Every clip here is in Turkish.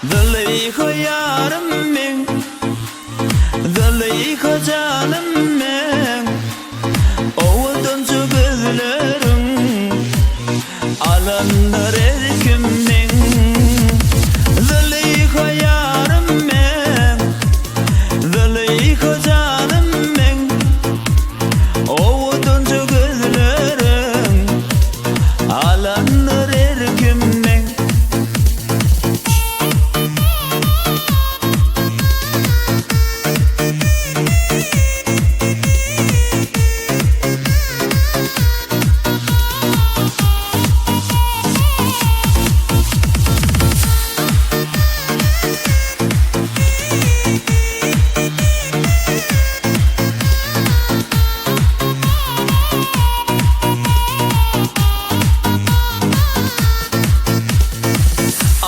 Züleyha yarım men, Züleyha canım men, oğuduncu gözlerim alanlar erkimmen. Züleyha yarım men, Züleyha canım men, oğuduncu gözlerim alanlar erkimmen.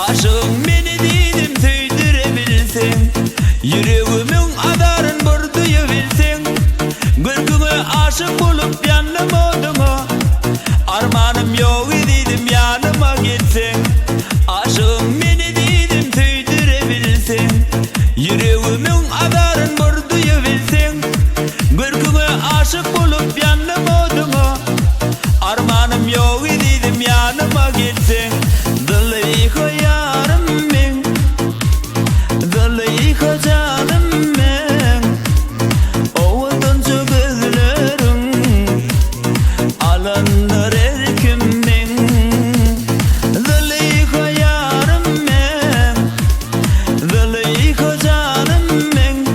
Aşığım beni dedim tüydürebilsin, yüreğimin adarın burduyu bilsin. Gülgüne aşık bulup yanım olduma, armanım yok dedim yanıma gitsin. Aşığım beni dedim tüydürebilsin, yüreğimin adarın burduyu bilsin. Gülgüne aşık bulup yanım olduma, armanım yok dedim yanıma gitsin. Züleyha yarım men, Züleyha canım men, oğuduncu gözlerim alanlar erkimmen. Züleyha yarım men, Züleyha canım men,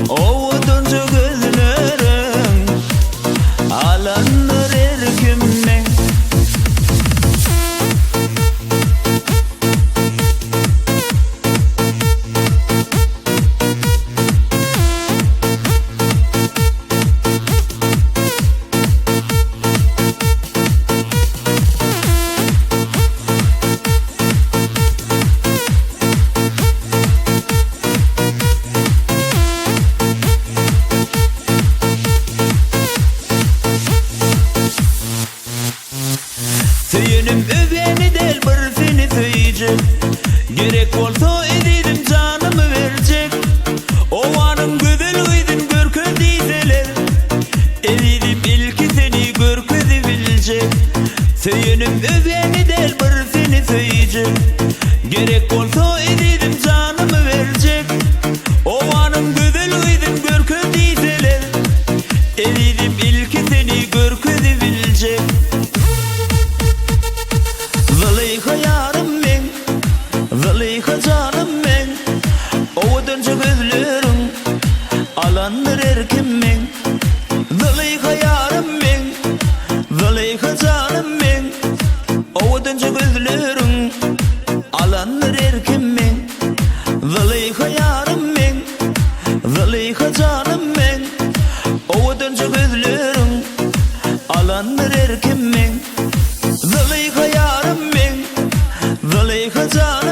oğuduncu gözlerim alanlar erkimmen. Söyünüm öbeni del bir seni söyleyecek, gerek olsa ededim canımı verecek. Ovanın güzel uydun görkü dizeler, ededim ilki seni görküzü bilecek. Söyünüm öbeni del bir seni söyleyecek, gerek olsa ededim canımı verecek. Ovanın güzel uydun görkü dizeler, ededim ilki seni görküzü bilecek. Züleyha yarım men, Züleyha canım men, oğuduncu gözlerim alanlar erkimmen. Züleyha yarım men, Züleyha canım men, oğuduncu gözlerim alanlar erkimmen. Züleyha yarım men, Züleyha canım men, oğuduncu gözlerim alanlar erkimmen. Züleyha yarım men, Züleyha canım